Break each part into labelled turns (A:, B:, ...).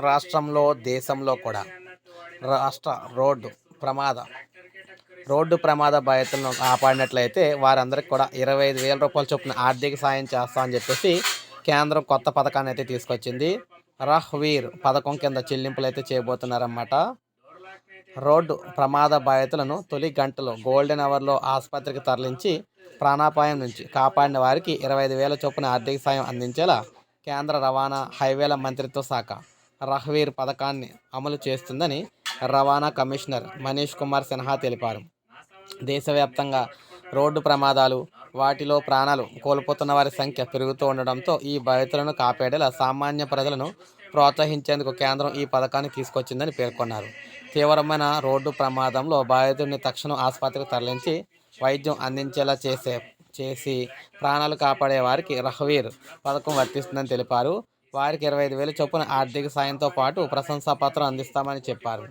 A: రాష్ట్రంలో, దేశంలో కూడా రాష్ట్ర ప్రమాద రోడ్డు ప్రమాద బాధితులను కాపాడినట్లయితే వారందరికీ కూడా 25,000 రూపాయల చొప్పున ఆర్థిక సాయం చేస్తా అని చెప్పేసి కేంద్రం కొత్త పథకాన్ని అయితే తీసుకొచ్చింది. రహ్వీర్ పథకం కింద చెల్లింపులు అయితే చేయబోతున్నారన్నమాట. రోడ్డు ప్రమాద బాధితులను తొలి గంటలో గోల్డెన్ అవర్లో ఆసుపత్రికి తరలించి ప్రాణాపాయం నుంచి కాపాడిన వారికి 25,000 చొప్పున ఆర్థిక సాయం అందించేలా కేంద్ర రవాణా హైవేల మంత్రిత్వ శాఖ రహ్వీర్ పథకాన్ని అమలు చేస్తుందని రవాణా కమిషనర్ మనీష్ కుమార్ సిన్హా తెలిపారు. దేశవ్యాప్తంగా రోడ్డు ప్రమాదాలు, వాటిలో ప్రాణాలు కోల్పోతున్న వారి సంఖ్య పెరుగుతూ ఉండడంతో ఈ బాధితులను కాపాడేలా సామాన్య ప్రజలను ప్రోత్సహించేందుకు కేంద్రం ఈ పథకాన్ని తీసుకొచ్చిందని పేర్కొన్నారు. తీవ్రమైన రోడ్డు ప్రమాదంలో బాధితుడిని తక్షణం ఆసుపత్రికి తరలించి వైద్యం అందించేలా చేసి ప్రాణాలు కాపాడే వారికి రహ్వీర్ పథకం వర్తిస్తుందని తెలిపారు. వారికి 25,000 చొప్పున ఆర్థిక సాయంతో పాటు ప్రశంసా పత్రం అందిస్తామని చెప్పారు.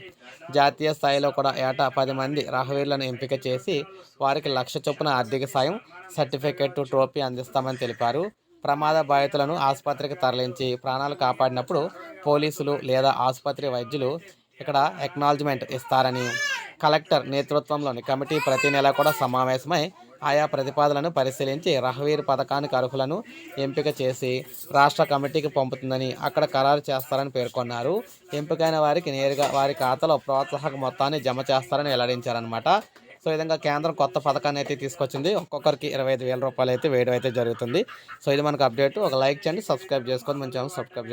A: జాతీయ స్థాయిలో కూడా ఏటా 10 మంది రహ్వీర్లను ఎంపిక చేసి వారికి 1,00,000 చొప్పున ఆర్థిక సాయం, సర్టిఫికెట్, ట్రోఫీ అందిస్తామని తెలిపారు. ప్రమాద బాధితులను ఆసుపత్రికి తరలించి ప్రాణాలు కాపాడినప్పుడు పోలీసులు లేదా ఆసుపత్రి వైద్యులు ఇక్కడ ఎక్నాలజ్మెంట్ ఇస్తారని కలెక్టర్ నేతృత్వంలోని కమిటీ ప్రతి నెల కూడా సమావేశమై ఆయా ప్రతిపాదనలను పరిశీలించి రహ్వీర్ పథకానికి అర్హులను ఎంపిక చేసి రాష్ట్ర కమిటీకి పంపుతుందని అక్కడ ఖరారు చేస్తారని పేర్కొన్నారు. ఎంపికైన వారికి నేరుగా వారి ఖాతాలో ప్రోత్సాహక మొత్తాన్ని జమ చేస్తారని వెల్లడించారనమాట. సో ఈ విధంగా కేంద్రం కొత్త పథకాన్ని అయితే తీసుకొచ్చింది. ఒక్కొక్కరికి 25,000 రూపాయలు అయితే వేయడం అయితే జరుగుతుంది. సో ఇది మనకు అప్డేట్. ఒక లైక్ చేయండి, సబ్స్క్రైబ్ చేసుకోండి, మంచి సబ్స్క్రైబ్